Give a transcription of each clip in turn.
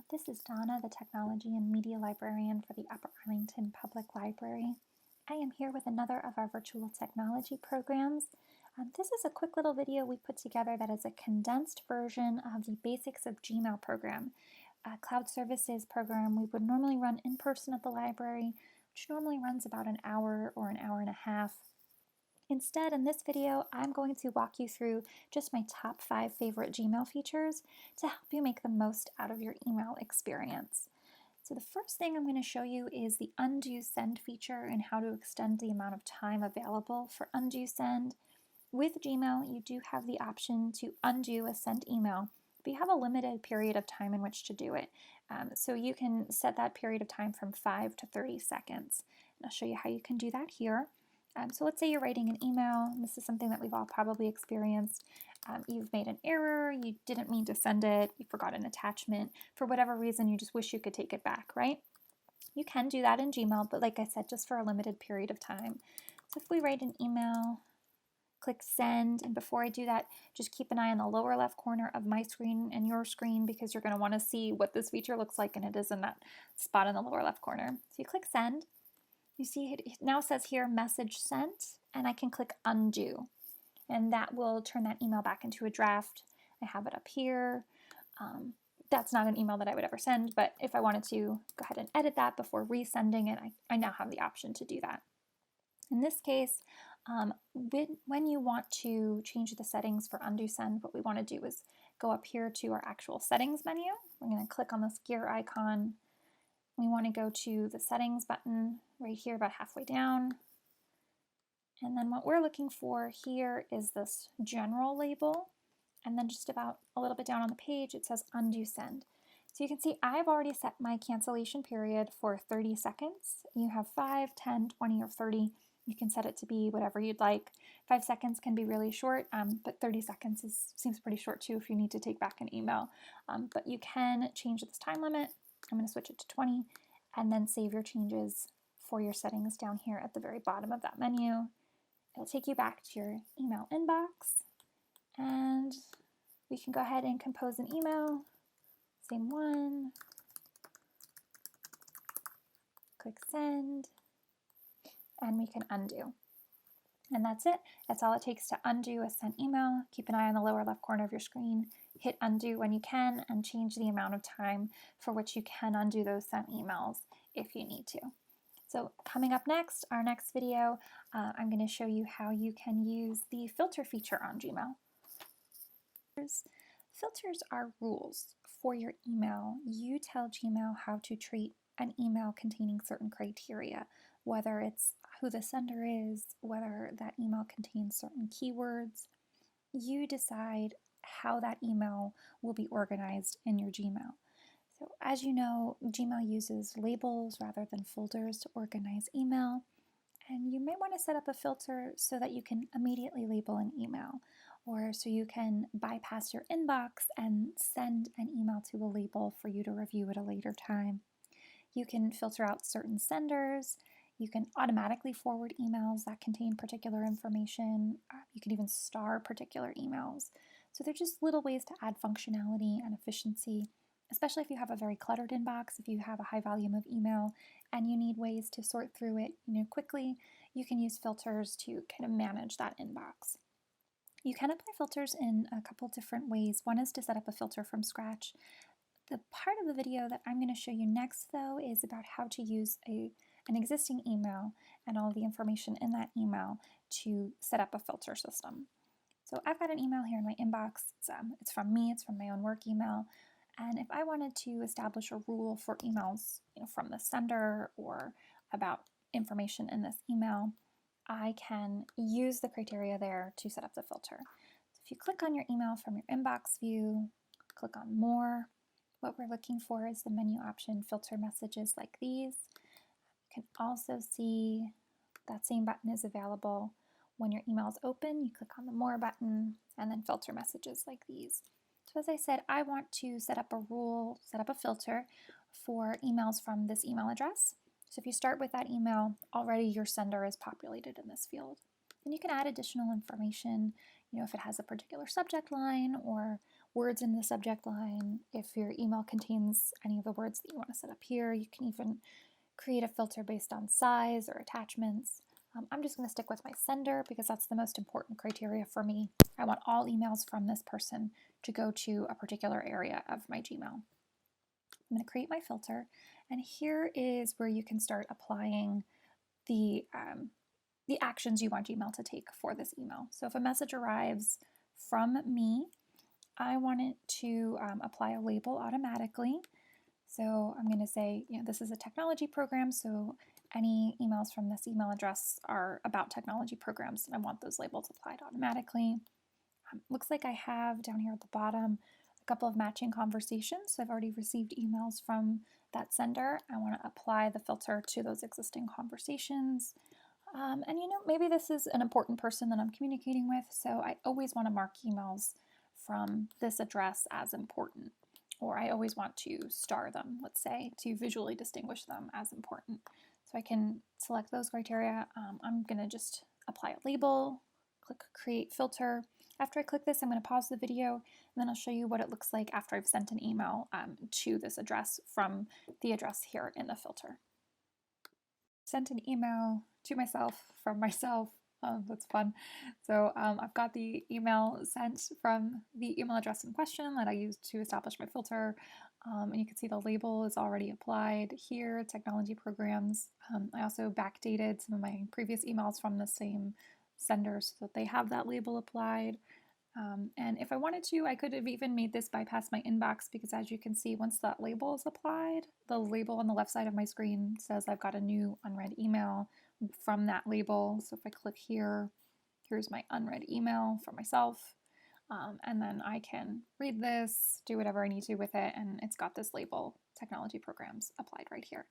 This is Donna, the Technology and Media Librarian for the Upper Arlington Public Library. I am here with another of our virtual technology programs. This is a quick little video we put together that is a condensed version of the Basics of Gmail program, a cloud services program we would normally run in person at the library, which normally runs about an hour or an hour and a half. Instead, in this video, I'm going to walk you through just my top 5 favorite Gmail features to help you make the most out of your email experience. So the first thing I'm going to show you is the undo send feature and how to extend the amount of time available for undo send. With Gmail, you do have the option to undo a sent email, but you have a limited period of time in which to do it. So you can set that period of time from 5 to 30 seconds. And I'll show you how you can do that here. So let's say you're writing an email, and this is something that we've all probably experienced. You've made an error, you didn't mean to send it, you forgot an attachment. For whatever reason, you just wish you could take it back, right? You can do that in Gmail, but like I said, just for a limited period of time. So if we write an email, click send, and before I do that, just keep an eye on the lower left corner of my screen and your screen because you're going to want to see what this feature looks like, and it is in that spot in the lower left corner. So you click send. You see it now says here message sent, and I can click undo, and that will turn that email back into a draft. I have it up here. That's not an email that I would ever send, but if I wanted to go ahead and edit that before resending it, I now have the option to do that. In this case, when you want to change the settings for undo send, what we want to do is go up here to our actual settings menu. We're going to click on this gear icon. We want to go to the settings button right here about halfway down. And then what we're looking for here is this general label. And then just about a little bit down on the page, it says undo send. So you can see I've already set my cancellation period for 30 seconds. You have 5, 10, 20, or 30. You can set it to be whatever you'd like. 5 seconds can be really short, but 30 seconds seems pretty short too if you need to take back an email. But you can change this time limit. I'm going to switch it to 20 and then save your changes for your settings down here at the very bottom of that menu. It'll take you back to your email inbox, and we can go ahead and compose an email. Same one. Click send, and we can undo. And that's it. That's all it takes to undo a sent email. Keep an eye on the lower left corner of your screen. Hit undo when you can and change the amount of time for which you can undo those sent emails if you need to. So coming up next, our next video, I'm going to show you how you can use the filter feature on Gmail. Filters are rules for your email. You tell Gmail how to treat an email containing certain criteria, whether it's who the sender is, whether that email contains certain keywords. You decide how that email will be organized in your Gmail. So as you know, Gmail uses labels rather than folders to organize email, and you may want to set up a filter so that you can immediately label an email, or so you can bypass your inbox and send an email to a label for you to review at a later time. You can filter out certain senders. You can automatically forward emails that contain particular information. You can even star particular emails. So they're just little ways to add functionality and efficiency, especially if you have a very cluttered inbox, if you have a high volume of email and you need ways to sort through it quickly. You can use filters to kind of manage that inbox. You can apply filters in a couple different ways. One is to set up a filter from scratch. The part of the video that I'm going to show you next, though, is about how to use an existing email and all the information in that email to set up a filter system. So I've got an email here in my inbox. It's from me, it's from my own work email. And if I wanted to establish a rule for emails from the sender or about information in this email, I can use the criteria there to set up the filter. So if you click on your email from your inbox view, click on more, what we're looking for is the menu option filter messages like these. You can also see that same button is available when your email is open. You click on the more button and then filter messages like these. So as I said, I want to set up a rule, set up a filter for emails from this email address. So if you start with that email, already your sender is populated in this field. And you can add additional information. if it has a particular subject line or words in the subject line. If your email contains any of the words that you want to set up here, you can even create a filter based on size or attachments. I'm just going to stick with my sender because that's the most important criteria for me. I want all emails from this person to go to a particular area of my Gmail. I'm going to create my filter, and here is where you can start applying the actions you want Gmail to take for this email. So if a message arrives from me, I want it to apply a label automatically. So I'm going to say, this is a technology program, so any emails from this email address are about technology programs, and I want those labels applied automatically. Looks like I have down here at the bottom a couple of matching conversations. So I've already received emails from that sender. I want to apply the filter to those existing conversations. And maybe this is an important person that I'm communicating with, so I always want to mark emails from this address as important, or I always want to star them, let's say, to visually distinguish them as important. So I can select those criteria. I'm going to just apply a label, click Create Filter. After I click this, I'm going to pause the video, and then I'll show you what it looks like after I've sent an email to this address from the address here in the filter. Sent an email to myself from myself. That's fun. So I've got the email sent from the email address in question that I used to establish my filter. And you can see the label is already applied here, technology programs. I also backdated some of my previous emails from the same sender so that they have that label applied. And if I wanted to, I could have even made this bypass my inbox, because as you can see, once that label is applied, the label on the left side of my screen says I've got a new unread email from that label. So if I click here, here's my unread email for myself. And then I can read this, do whatever I need to with it, and it's got this label, technology programs, applied right here.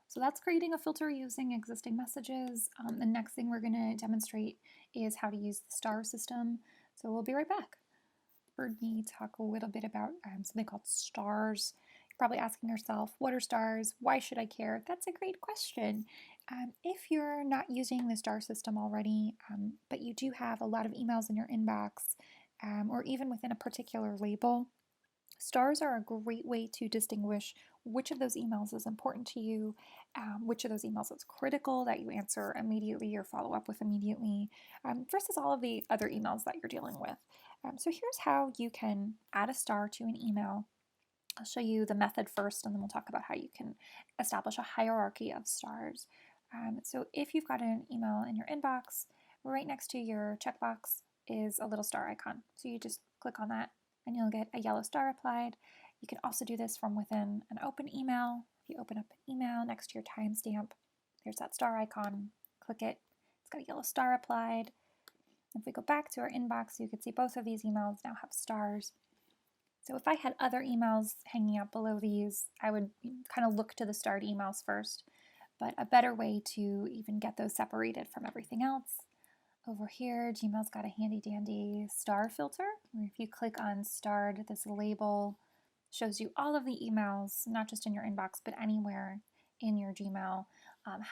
So that's creating a filter using existing messages. The next thing we're going to demonstrate is how to use the star system. So we'll be right back. Heard me talk a little bit about something called stars. You're probably asking yourself, what are stars? Why should I care? That's a great question. If you're not using the star system already, but you do have a lot of emails in your inbox, or even within a particular label, stars are a great way to distinguish which of those emails is important to you, which of those emails is critical that you answer immediately or follow up with immediately, versus all of the other emails that you're dealing with. So here's how you can add a star to an email. I'll show you the method first, and then we'll talk about how you can establish a hierarchy of stars. So if you've got an email in your inbox, right next to your checkbox is a little star icon. So you just click on that and you'll get a yellow star applied. You can also do this from within an open email. If you open up an email next to your timestamp, there's that star icon. Click it. It's got a yellow star applied. If we go back to our inbox, you can see both of these emails now have stars. So if I had other emails hanging out below these, I would kind of look to the starred emails first. But a better way to even get those separated from everything else, over here, Gmail's got a handy dandy star filter, where if you click on starred, this label shows you all of the emails, not just in your inbox, but anywhere in your Gmail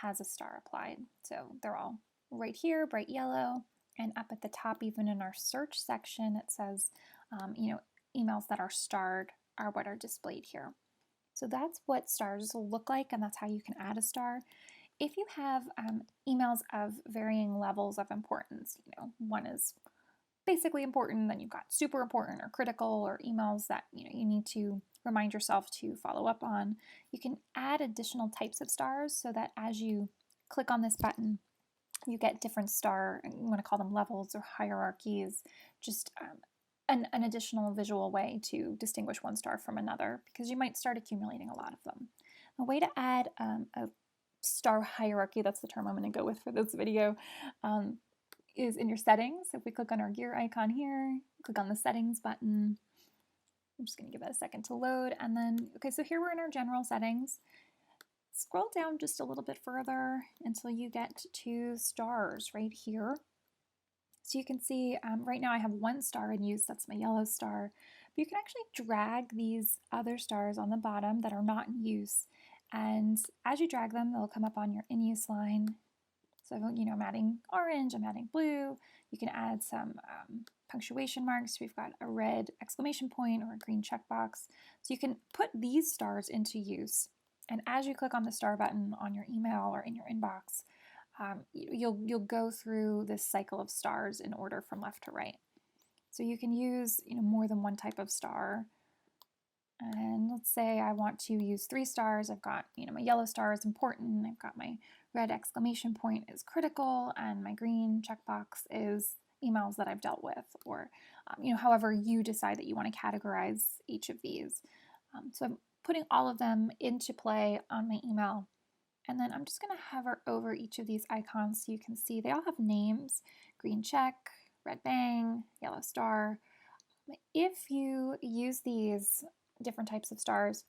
has a star applied. So they're all right here, bright yellow, and up at the top, even in our search section, it says, emails that are starred are what are displayed here. So that's what stars look like, and that's how you can add a star. If you have emails of varying levels of importance, one is basically important, then you've got super important or critical, or emails that you need to remind yourself to follow up on, you can add additional types of stars so that as you click on this button, you get different star, you want to call them levels or hierarchies, just an additional visual way to distinguish one star from another, because you might start accumulating a lot of them. A way to add a star hierarchy, that's the term I'm going to go with for this video, is in your settings. If we click on our gear icon here, click on the settings button. I'm just going to give that a second to load. And then, okay, so here we're in our general settings. Scroll down just a little bit further until you get to stars right here. So you can see right now I have one star in use, that's my yellow star. But you can actually drag these other stars on the bottom that are not in use. And as you drag them, they'll come up on your in use line. So, I'm adding orange, I'm adding blue. You can add some punctuation marks. We've got a red exclamation point or a green checkbox. So you can put these stars into use. And as you click on the star button on your email or in your inbox, you'll go through this cycle of stars in order from left to right. So you can use more than one type of star. And let's say I want to use 3 stars. I've got my yellow star is important. I've got my red exclamation point is critical, and my green checkbox is emails that I've dealt with, or however you decide that you want to categorize each of these. So I'm putting all of them into play on my email. And then I'm just going to hover over each of these icons so you can see they all have names: green check, red bang, yellow star. If you use these different types of stars,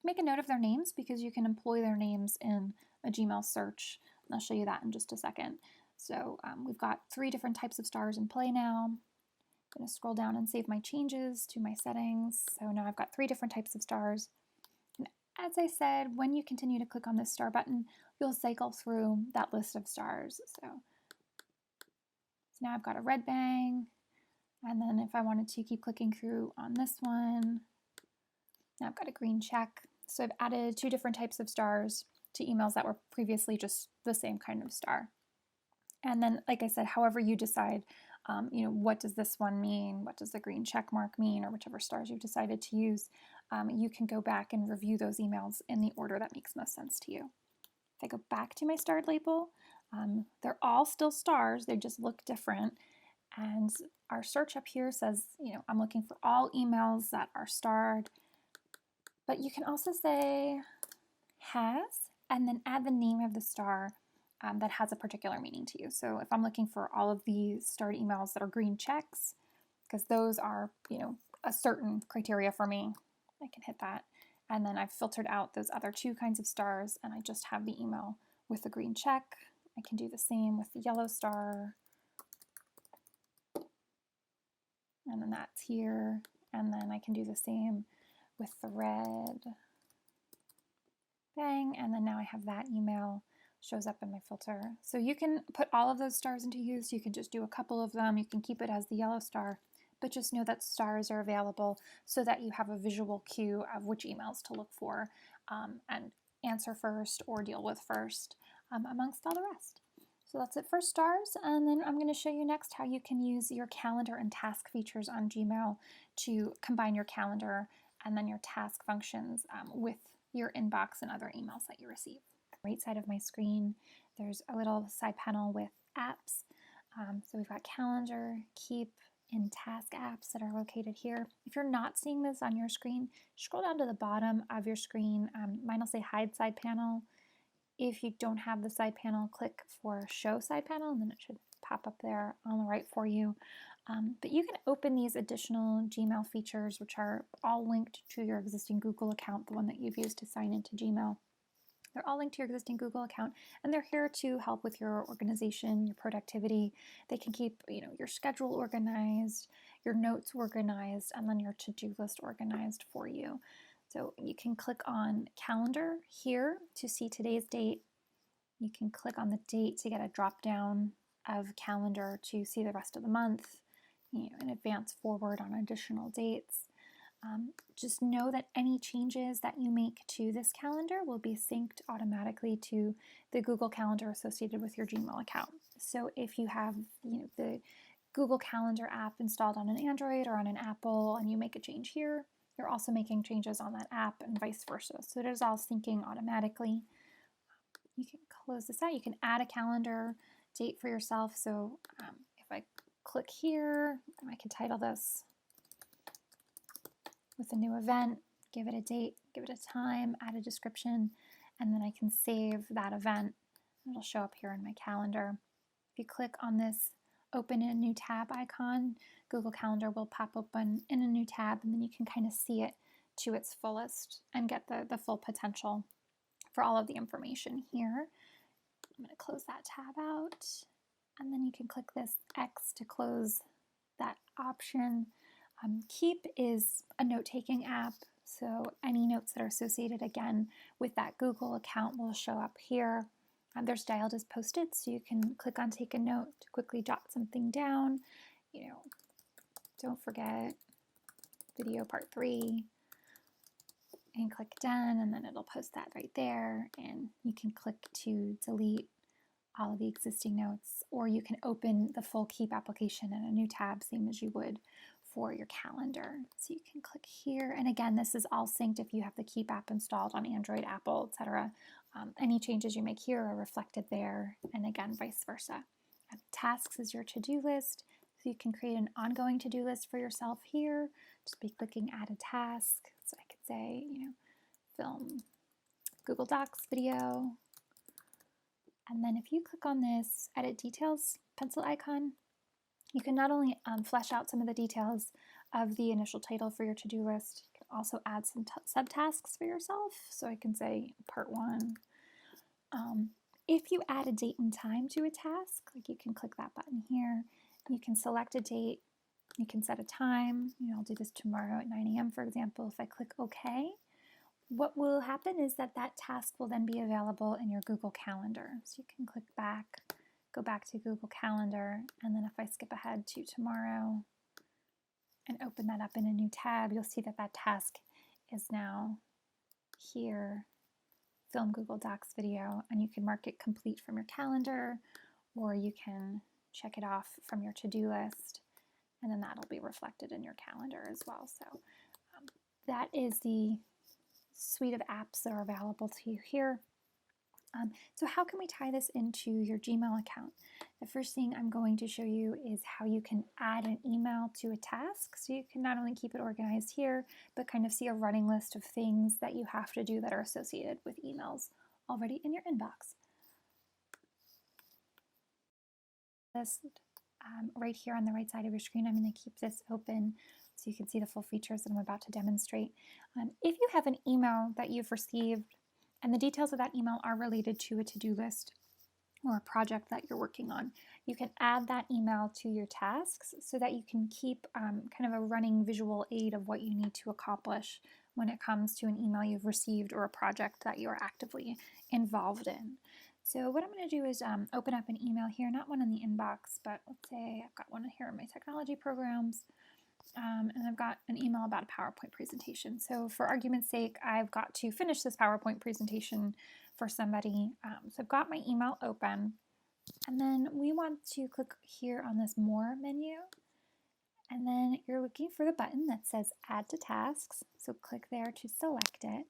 make a note of their names because you can employ their names in a Gmail search. And I'll show you that in just a second. So we've got 3 different types of stars in play now. I'm going to scroll down and save my changes to my settings. So now I've got 3 different types of stars. As I said, when you continue to click on this star button, you'll cycle through that list of stars. So now I've got a red bang, and then if I wanted to keep clicking through on this one, now I've got a green check. So I've added 2 different types of stars to emails that were previously just the same kind of star. And then, like I said, however you decide, what does this one mean? What does the green check mark mean? Or whichever stars you've decided to use, you can go back and review those emails in the order that makes most sense to you. If I go back to my starred label, they're all still stars, they just look different. And our search up here says, I'm looking for all emails that are starred. But you can also say has, and then add the name of the star that has a particular meaning to you. So if I'm looking for all of the starred emails that are green checks, because those are, a certain criteria for me, I can hit that. And then I've filtered out those other 2 kinds of stars, and I just have the email with the green check. I can do the same with the yellow star. And then that's here. And then I can do the same with the red bang. And then now I have that email shows up in my filter. So you can put all of those stars into use. You can just do a couple of them. You can keep it as the yellow star, but just know that stars are available so that you have a visual cue of which emails to look for and answer first or deal with first, amongst all the rest. So that's it for stars, and then I'm going to show you next how you can use your calendar and task features on Gmail to combine your calendar and then your task functions with your inbox and other emails that you receive. Right side of my screen, there's a little side panel with apps. So we've got calendar, keep, and task apps that are located here. If you're not seeing this on your screen, scroll down to the bottom of your screen. Mine will say hide side panel. If you don't have the side panel, click for show side panel, and then it should pop up there on the right for you. But you can open these additional Gmail features, which are all linked to your existing Google account, the one that you've used to sign into Gmail. They're all linked to your existing Google account, and they're here to help with your organization, your productivity. They can keep, your schedule organized, your notes organized, and then your to-do list organized for you. So you can click on calendar here to see today's date. You can click on the date to get a drop down of calendar to see the rest of the month, and advance forward on additional dates. Just know that any changes that you make to this calendar will be synced automatically to the Google Calendar associated with your Gmail account. So if you have the Google Calendar app installed on an Android or on an Apple and you make a change here, you're also making changes on that app and vice versa. So it is all syncing automatically. You can close this out. You can add a calendar date for yourself. So if I click here, I can title this with a new event, give it a date, give it a time, add a description, and then I can save that event. It'll show up here in my calendar. If you click on this open in a new tab icon, Google Calendar will pop open in a new tab, and then you can kind of see it to its fullest and get the full potential for all of the information here. I'm going to close that tab out, and then you can click this X to close that option. Keep is a note-taking app, so any notes that are associated again with that Google account will show up here. They're styled as Post-its, so you can click on take a note to quickly jot something down. Don't forget video part 3, and click done, and then it'll post that right there, and you can click to delete all of the existing notes, or you can open the full Keep application in a new tab, same as you would for your calendar. So you can click here, and again, this is all synced if you have the Keep app installed on Android, Apple, etc. Any changes you make here are reflected there, and again, vice versa. Tasks is your to-do list, so you can create an ongoing to-do list for yourself here. Just be clicking add a task. So I could say, film Google Docs video. And then if you click on this edit details pencil icon, you can not only flesh out some of the details of the initial title for your to-do list, you can also add some subtasks for yourself. So I can say part 1. If you add a date and time to a task, like you can click that button here, you can select a date, you can set a time. I'll do this tomorrow at 9 a.m. for example. If I click OK, what will happen is that task will then be available in your Google Calendar. So you can click back, go back to Google Calendar, and then if I skip ahead to tomorrow and open that up in a new tab, you'll see that task is now here, film Google Docs video, and you can mark it complete from your calendar, or you can check it off from your to-do list, and then that'll be reflected in your calendar as well. So that is the suite of apps that are available to you here. So how can we tie this into your Gmail account? The first thing I'm going to show you is how you can add an email to a task. So you can not only keep it organized here, but kind of see a running list of things that you have to do that are associated with emails already in your inbox. This right here on the right side of your screen, I'm going to keep this open so you can see the full features that I'm about to demonstrate. If you have an email that you've received and the details of that email are related to a to-do list or a project that you're working on, you can add that email to your tasks so that you can keep kind of a running visual aid of what you need to accomplish when it comes to an email you've received or a project that you're actively involved in. So what I'm going to do is open up an email here, not one in the inbox, but let's say I've got one here in my technology programs. And I've got an email about a PowerPoint presentation. So for argument's sake, I've got to finish this PowerPoint presentation for somebody. So I've got my email open, and then we want to click here on this More menu, and then you're looking for the button that says Add to Tasks. So click there to select it.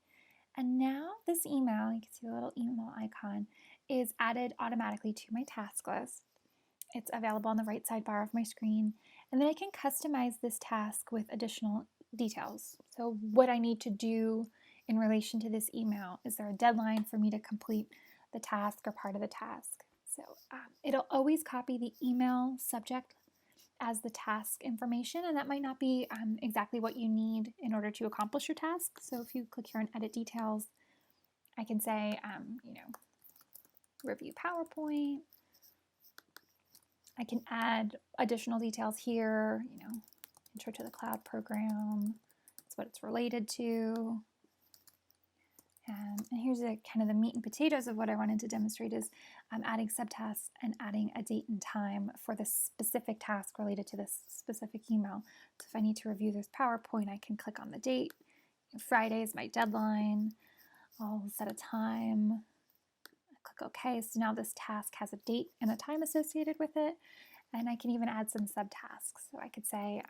And now this email, you can see the little email icon, is added automatically to my task list. It's available on the right sidebar of my screen. And then I can customize this task with additional details. So what I need to do in relation to this email. Is there a deadline for me to complete the task or part of the task? So it'll always copy the email subject as the task information, and that might not be exactly what you need in order to accomplish your task. So if you click here on Edit Details, I can say, review PowerPoint. I can add additional details here, intro to the cloud program, that's what it's related to. And here's kind of the meat and potatoes of what I wanted to demonstrate is adding subtasks and adding a date and time for this specific task related to this specific email. So if I need to review this PowerPoint, I can click on the date. Friday is my deadline. I'll set a time. Click OK. So now this task has a date and a time associated with it. And I can even add some subtasks. So I could say,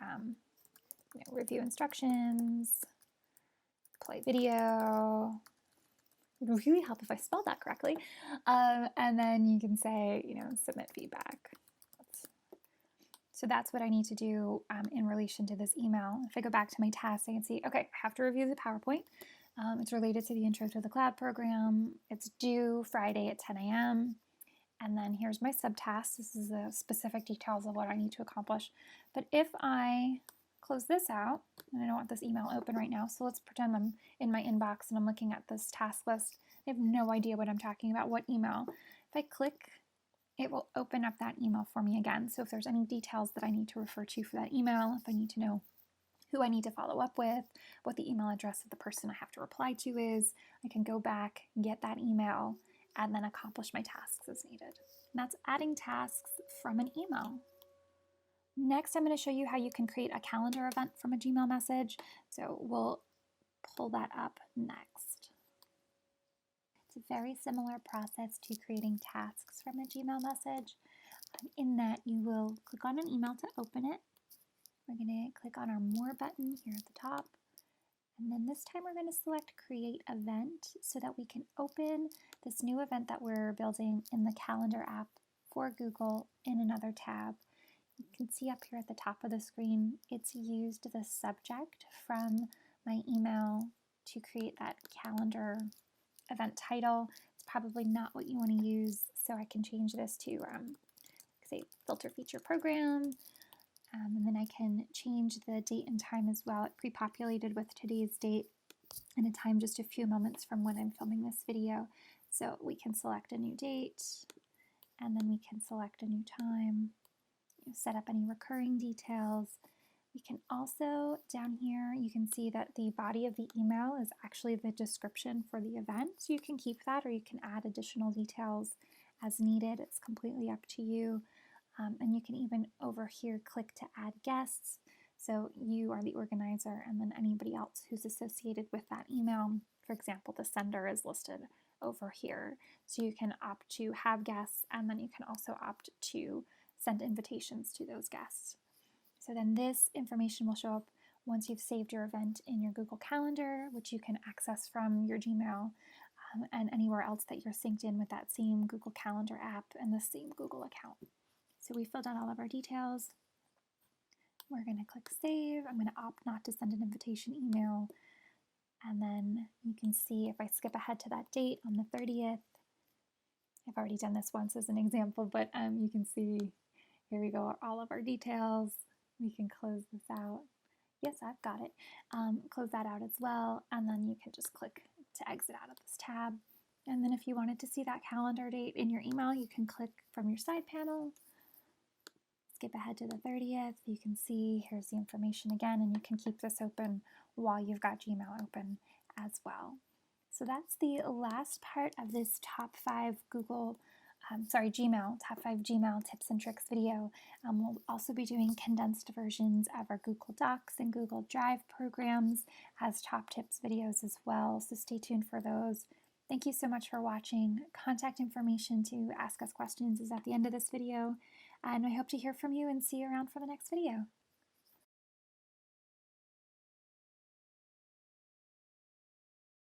review instructions, play video. It would really help if I spelled that correctly. And then you can say, submit feedback. So that's what I need to do in relation to this email. If I go back to my task, I can see, okay, I have to review the PowerPoint. It's related to the Intro to the Cloud program. It's due Friday at 10 a.m. And then here's my subtask. This is the specific details of what I need to accomplish. But if I close this out, and I don't want this email open right now, so let's pretend I'm in my inbox and I'm looking at this task list. I have no idea what I'm talking about, what email. If I click, it will open up that email for me again. So if there's any details that I need to refer to for that email, if I need to know who I need to follow up with, what the email address of the person I have to reply to is, I can go back, get that email, and then accomplish my tasks as needed. And that's adding tasks from an email. Next, I'm going to show you how you can create a calendar event from a Gmail message. So we'll pull that up next. It's a very similar process to creating tasks from a Gmail message, in that you will click on an email to open it. We're going to click on our More button here at the top. And then this time we're going to select Create Event so that we can open this new event that we're building in the Calendar app for Google in another tab. You can see up here at the top of the screen, it's used the subject from my email to create that calendar event title. It's probably not what you want to use, so I can change this to, say, Filter Feature Program. And then I can change the date and time as well. It pre-populated with today's date and a time just a few moments from when I'm filming this video. So we can select a new date, and then we can select a new time, set up any recurring details. We can also, down here, you can see that the body of the email is actually the description for the event. So you can keep that, or you can add additional details as needed. It's completely up to you. And you can even over here click to add guests. So you are the organizer, and then anybody else who's associated with that email. For example, the sender is listed over here. So you can opt to have guests, and then you can also opt to send invitations to those guests. So then this information will show up once you've saved your event in your Google Calendar, which you can access from your Gmail and anywhere else that you're synced in with that same Google Calendar app and the same Google account. So we filled out all of our details. We're going to click Save. I'm going to opt not to send an invitation email. And then you can see if I skip ahead to that date on the 30th, I've already done this once as an example, but you can see, here we go, all of our details. We can close this out. Yes, I've got it. Close that out as well, and then you can just click to exit out of this tab. And then if you wanted to see that calendar date in your email, you can click from your side panel, skip ahead to the 30th. You can see here's the information again, and you can keep this open while you've got Gmail open as well. So that's the last part of this top 5 Gmail, top 5 Gmail tips and tricks video. We'll also be doing condensed versions of our Google Docs and Google Drive programs as top tips videos as well, so stay tuned for those. Thank you so much for watching. Contact information to ask us questions is at the end of this video, and I hope to hear from you and see you around for the next video.